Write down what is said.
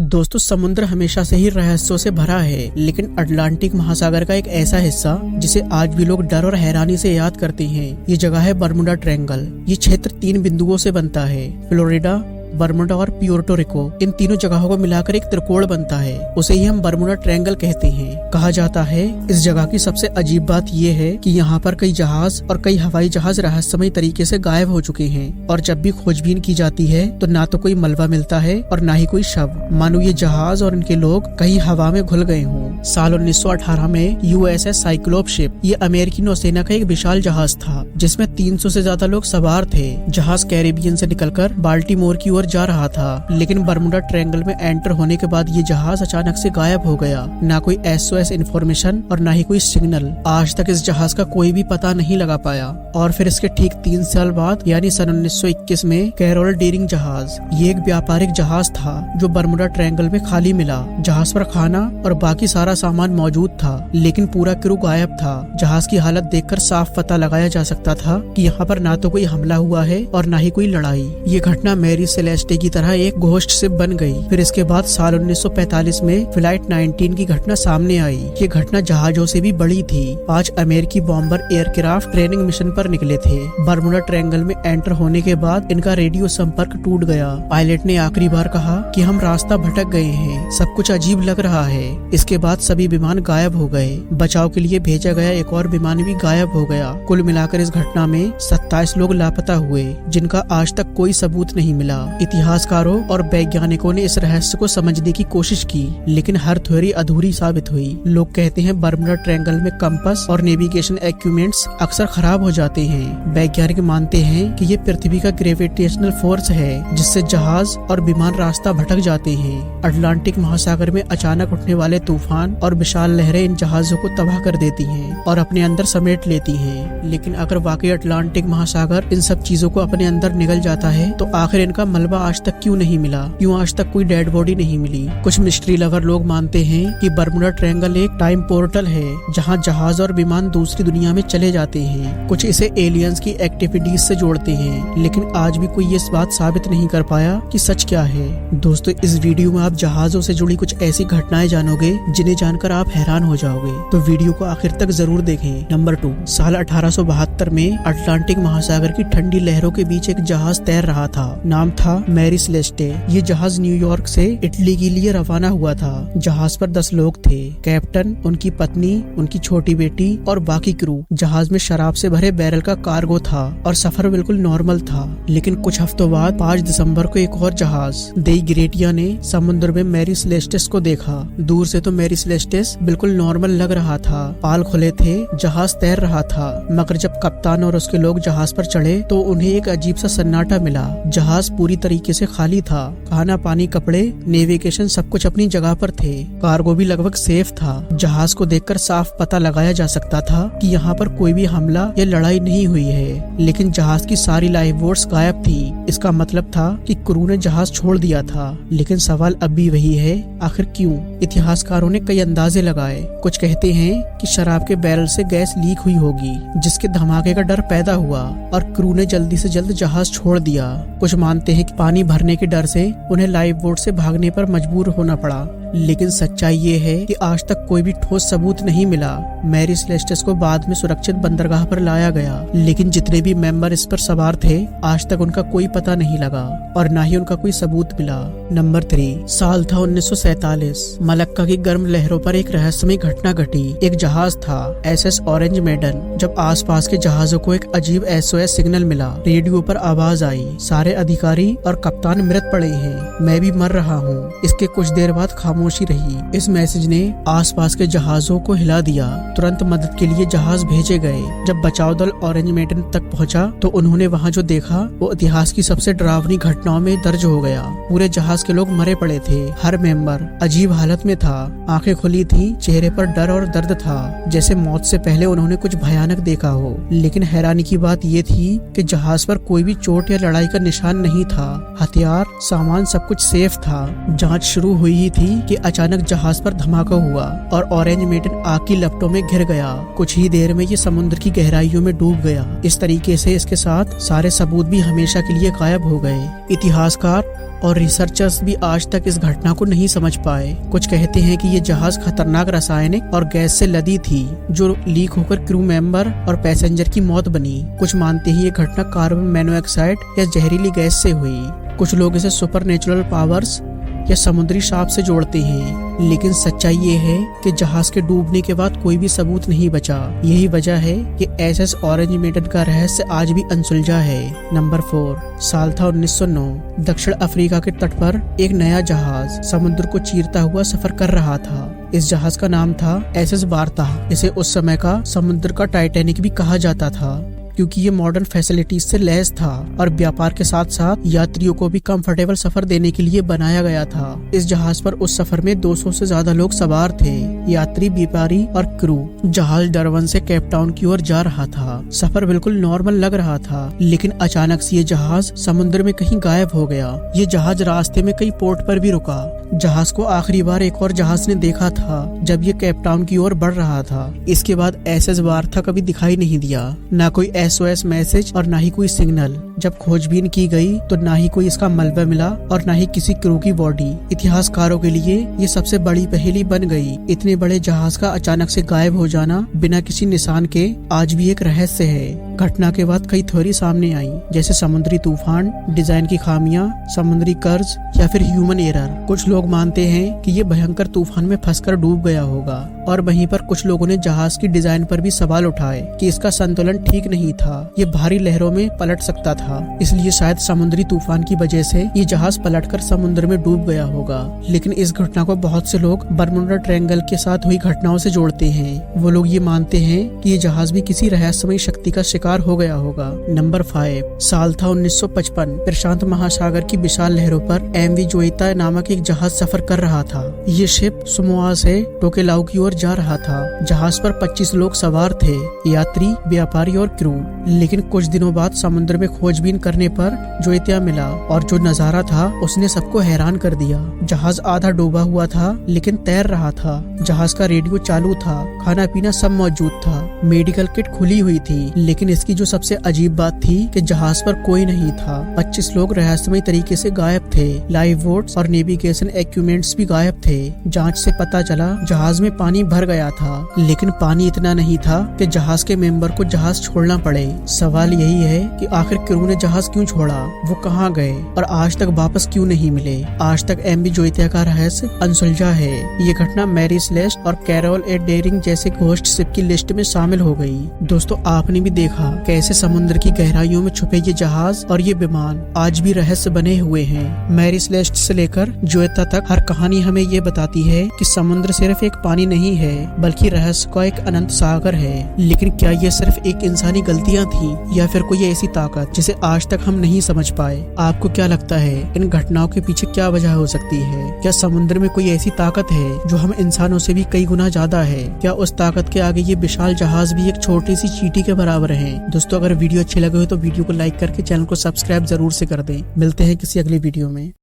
दोस्तों, समुद्र हमेशा से ही रहस्यों से भरा है, लेकिन अटलांटिक महासागर का एक ऐसा हिस्सा जिसे आज भी लोग डर और हैरानी से याद करते हैं। ये जगह है बर्मुडा ट्रायंगल। ये क्षेत्र 3 बिंदुओं से बनता है, फ्लोरिडा, बर्मुडा और प्यूर्टो रिको। इन तीनों जगहों को मिलाकर एक त्रिकोण बनता है, उसे ही हम बर्मुडा ट्रायंगल कहते हैं। कहा जाता है इस जगह की सबसे अजीब बात ये है कि यहाँ पर कई जहाज और कई हवाई जहाज रहस्यमय तरीके से गायब हो चुके हैं, और जब भी खोजबीन की जाती है तो ना तो कोई मलबा मिलता है और ना ही कोई शव, मानो ये जहाज और इनके लोग कहीं हवा में घुल गए हों। साल 1918 में USS साइक्लोप शिप, ये अमेरिकी नौसेना का एक विशाल जहाज था जिसमें 300 से ज्यादा लोग सवार थे। जहाज कैरेबियन से निकलकर बाल्टीमोर की ओर जा रहा था, लेकिन बर्मुडा ट्रायंगल में एंटर होने के बाद ये जहाज अचानक से गायब हो गया। ना कोई SOS इन्फॉर्मेशन और ना ही कोई सिग्नल। आज तक इस जहाज का कोई भी पता नहीं लगा पाया। और फिर इसके ठीक 3 साल बाद यानी सन 1921 में कैरोल डेयरिंग जहाज, ये एक व्यापारिक जहाज था जो बर्मुडा ट्रायंगल में खाली मिला। जहाज पर खाना और बाकी सारा सामान मौजूद था, लेकिन पूरा क्रू गायब था। जहाज की हालत देखकर साफ पता लगाया जा सकता था कि यहाँ पर ना तो कोई हमला हुआ है और ना ही कोई लड़ाई। ये घटना मैरी सेलेस्टे की तरह एक घोस्ट से बन गई। फिर इसके बाद साल 1945 में फ्लाइट 19 की घटना सामने आई। ये घटना जहाजों से भी बड़ी थी। 5 अमेरिकी बॉम्बर एयरक्राफ्ट ट्रेनिंग मिशन पर निकले थे। बर्मुडा ट्रायंगल में एंटर होने के बाद इनका रेडियो संपर्क टूट गया। पायलट ने आखिरी बार कहा कि हम रास्ता भटक गए हैं, सब कुछ अजीब लग रहा है। इसके बाद सभी विमान गायब हो गए। बचाव के लिए भेजा गया एक और विमान भी गायब हो गया। कुल मिलाकर इस घटना में 27 लोग लापता हुए, जिनका आज तक कोई सबूत नहीं मिला। इतिहासकारों और वैज्ञानिकों ने इस रहस्य को समझने की कोशिश की, लेकिन हर थ्योरी अधूरी साबित हुई। लोग कहते हैं बर्मुडा ट्रायंगल में कंपास और नेविगेशन इक्विपमेंट्स अक्सर खराब हो जाते हैं। वैज्ञानिक मानते हैं कि ये पृथ्वी का ग्रेविटेशनल फोर्स है, जिससे जहाज और विमान रास्ता भटक जाते हैं। अटलांटिक महासागर में अचानक उठने वाले तूफान और विशाल लहरें इन जहाजों को तबाह कर देती हैं और अपने अंदर समेट लेती हैं। लेकिन अगर वाकई अटलांटिक महासागर इन सब चीजों को अपने अंदर निगल जाता है तो आखिर इनका मलबा आज तक क्यों नहीं मिला? क्यों आज तक कोई डेड बॉडी नहीं मिली? कुछ मिस्ट्री लवर लोग मानते हैं कि बर्मुडा ट्रायंगल एक टाइम पोर्टल है, जहां जहाज और विमान दूसरी दुनिया में चले जाते हैं। कुछ इसे एलियंस की एक्टिविटीज से जोड़ते हैं, लेकिन आज भी कोई ये बात साबित नहीं कर पाया कि सच क्या है। दोस्तों, इस वीडियो में आप जहाजों से जुड़ी कुछ ऐसी घटनाएं जानोगे जिन्हें जानकर आप हैरान हो जाओगे, तो वीडियो को आखिर तक जरूर देखें। नंबर 2, साल 1872 में अटलांटिक महासागर की ठंडी लहरों के बीच एक जहाज तैर रहा था। नाम था मैरी सेलेस्टे। ये जहाज न्यूयॉर्क से इटली के लिए रवाना हुआ था। जहाज पर 10 लोग थे, कैप्टन, उनकी पत्नी, उनकी छोटी बेटी और बाकी क्रू। जहाज में शराब से भरे बैरल का कार्गो था और सफर बिल्कुल नॉर्मल था। लेकिन कुछ हफ्तों बाद 5 दिसंबर को एक और जहाज दी ग्रेटिया ने समुद्र में मैरी सेलेस्टेस को देखा। दूर से तो मैरी सेलेस्टेस बिल्कुल नॉर्मल लग रहा था, पाल खुले थे, जहाज तैर रहा था। मगर जब कप्तान और उसके लोग जहाज पर चढ़े तो उन्हें एक अजीब सा सन्नाटा मिला। जहाज पूरी तरीके से खाली था। खाना, पानी, कपड़े, नेविगेशन सब कुछ अपनी जगह पर थे। कार्गो भी लगभग सेफ था। जहाज को देखकर साफ पता लगाया जा सकता था कि यहाँ पर कोई भी हमला या लड़ाई नहीं हुई है। लेकिन जहाज की सारी लाइफ बोट्स गायब थी। इसका मतलब था कि क्रू ने जहाज छोड़ दिया था। लेकिन सवाल अब भी वही है, आखिर क्यों? इतिहासकारों ने कई अंदाजे लगाए। कुछ कहते हैं कि शराब के बैरल से गैस लीक हुई होगी, जिसके धमाके का डर पैदा हुआ और क्रू ने जल्दी से जल्द जहाज छोड़ दिया। कुछ मानते हैं कि पानी भरने के डर से उन्हें लाइफ बोट से भागने पर मजबूर होना पड़ा। लेकिन सच्चाई ये है कि आज तक कोई भी ठोस सबूत नहीं मिला। मैरी सेलेस्टेस को बाद में सुरक्षित बंदरगाह पर लाया गया, लेकिन जितने भी मेंबर इस पर सवार थे आज तक उनका कोई पता नहीं लगा और न ही उनका कोई सबूत मिला। नंबर 3, साल था 1947। मलक्का की गर्म लहरों पर एक रहस्यमय घटना घटी। एक जहाज था SS ऑरेंज मेडन। जब आसपास के जहाजों को एक अजीब SOS सिग्नल मिला, रेडियो पर आवाज आई, सारे अधिकारी और कप्तान मृत पड़े हैं, मैं भी मर रहा हूँ। इसके कुछ देर बाद खामोशी रही। इस मैसेज ने आसपास के जहाजों को हिला दिया। तुरंत मदद के लिए जहाज भेजे गए। जब बचाव दल ऑरेंज मेडन तक पहुंचा तो उन्होंने वहां जो देखा वो इतिहास की सबसे डरावनी घटनाओं में दर्ज हो गया। पूरे जहाज के लोग मरे पड़े थे। हर मेंबर अजीब हालत में था। आंखें खुली थी, चेहरे पर डर और दर्द था, जैसे मौत से पहले उन्होंने कुछ भयानक देखा हो। लेकिन हैरानी की बात ये थी कि जहाज पर कोई भी चोट या लड़ाई का निशान नहीं था। हथियार, सामान सब कुछ सेफ था। जाँच शुरू हुई ही थी कि अचानक जहाज पर धमाका हुआ और ऑरेंज मेडन आग की लपटों में घिर गया। कुछ ही देर में ये समुद्र की गहराइयों में डूब गया। इस तरीके से इसके साथ सारे सबूत भी हमेशा के लिए गायब हो गए। इतिहासकार और रिसर्चर्स भी आज तक इस घटना को नहीं समझ पाए। कुछ कहते हैं कि ये जहाज खतरनाक रासायनिक और गैस से लदी थी जो लीक होकर क्रू मेंबर और पैसेंजर की मौत बनी। कुछ मानते हैं ये घटना कार्बन मोनोऑक्साइड या जहरीली गैस से हुई। कुछ लोग इसे सुपरनेचुरल पावर्स या समुद्री शाप से जोड़ते हैं, लेकिन सच्चाई ये है कि जहाज के डूबने के बाद कोई भी सबूत नहीं बचा। यही वजह है कि एसएस ऑरेंज मेडन का रहस्य आज भी अनसुलझा है। नंबर 4, साल था 1909। दक्षिण अफ्रीका के तट पर एक नया जहाज समुद्र को चीरता हुआ सफर कर रहा था। इस जहाज का नाम था एसएस वार्ता। इसे उस समय का समुद्र का टाइटैनिक भी कहा जाता था, क्योंकि ये मॉडर्न फैसिलिटीज से लैस था और व्यापार के साथ साथ यात्रियों को भी कंफर्टेबल सफर देने के लिए बनाया गया था। इस जहाज पर उस सफर में 200 से ज्यादा लोग सवार थे, यात्री, व्यापारी और क्रू। जहाज डरबन से केप टाउन की ओर जा रहा था। सफर बिल्कुल नॉर्मल लग रहा था, लेकिन अचानक से ये जहाज समुद्र में कहीं गायब हो गया। ये जहाज रास्ते में कई पोर्ट पर भी रुका। जहाज को आखिरी बार एक और जहाज ने देखा था जब ये केप टाउन की ओर बढ़ रहा था। इसके बाद एसएस वार्ता कभी दिखाई नहीं दिया, ना कोई SOS मैसेज और ना ही कोई सिग्नल। जब खोजबीन की गई तो ना ही कोई इसका मलबा मिला और ना ही किसी क्रू की बॉडी। इतिहासकारों के लिए ये सबसे बड़ी पहेली बन गई। इतने बड़े जहाज का अचानक से गायब हो जाना बिना किसी निशान के आज भी एक रहस्य है। घटना के बाद कई थ्योरी सामने आई, जैसे समुद्री तूफान, डिजाइन की खामियां, समुद्री कर्ज या फिर ह्यूमन एरर। कुछ लोग मानते हैं कि ये भयंकर तूफान में फंसकर डूब गया होगा, और वहीं पर कुछ लोगों ने जहाज की डिजाइन पर भी सवाल उठाए कि इसका संतुलन ठीक नहीं था, ये भारी लहरों में पलट सकता था, इसलिए शायद समुद्री तूफान की वजह से ये जहाज पलटकर समुद्र में डूब गया होगा। लेकिन इस घटना को बहुत से लोग बरमुडा ट्रायंगल के साथ हुई घटनाओं से जोड़ते हैं। वो लोग ये मानते हैं कि ये जहाज भी किसी रहस्यमय शक्ति का शिकार हो गया होगा। नंबर 5, साल था 1955। प्रशांत महासागर की विशाल लहरों पर MV जोईता नामक एक जहाज सफर कर रहा था। ये शिप समोआ से टोकेलाऊ की ओर जा रहा था। जहाज पर 25 लोग सवार थे, यात्री, व्यापारी और क्रू। लेकिन कुछ दिनों बाद समुद्र में खोजबीन करने पर जोईता मिला, और जो नजारा था उसने सबको हैरान कर दिया। जहाज आधा डूबा हुआ था लेकिन तैर रहा था। जहाज का रेडियो चालू था, खाना पीना सब मौजूद था, मेडिकल किट खुली हुई थी। लेकिन इसकी जो सबसे अजीब बात थी कि जहाज पर कोई नहीं था। 25 लोग रहस्यमय तरीके से गायब थे। लाइफ बोट्स और नेविगेशन इक्विपमेंट्स भी गायब थे। जांच से पता चला जहाज में पानी भर गया था, लेकिन पानी इतना नहीं था कि जहाज के मेंबर को जहाज छोड़ना पड़े। सवाल यही है कि आखिर क्रू ने जहाज क्यों छोड़ा, वो कहाँ गए और आज तक वापस क्यों नहीं मिले। आज तक MV जोईता का रहस्य अनसुलझा है। ये घटना मैरी सेलेस्ट और कैरोल ए डेरिंग जैसे घोस्ट शिप की लिस्ट में शामिल हो गई। दोस्तों, आपने भी देखा कैसे समुद्र की गहराइयों में छुपे ये जहाज और ये विमान आज भी रहस्य बने हुए हैं। मैरी सेलेस्ट से लेकर जोईता तक हर कहानी हमें ये बताती है कि समुद्र सिर्फ एक पानी नहीं है, बल्कि रहस्य का एक अनंत सागर है। लेकिन क्या ये सिर्फ एक इंसानी गलतियां थी या फिर कोई ऐसी ताकत जिसे आज तक हम नहीं समझ पाए। आपको क्या लगता है इन घटनाओं के पीछे क्या वजह हो सकती है? क्या समुद्र में कोई ऐसी ताकत है जो हम इंसानों से भी कई गुना ज्यादा है? क्या उस ताकत के आगे ये विशाल जहाज भी एक छोटी सी चींटी के बराबर है? दोस्तों, अगर वीडियो अच्छी लगे हो तो वीडियो को लाइक करके चैनल को सब्सक्राइब जरूर से कर दें। मिलते हैं किसी अगली वीडियो में।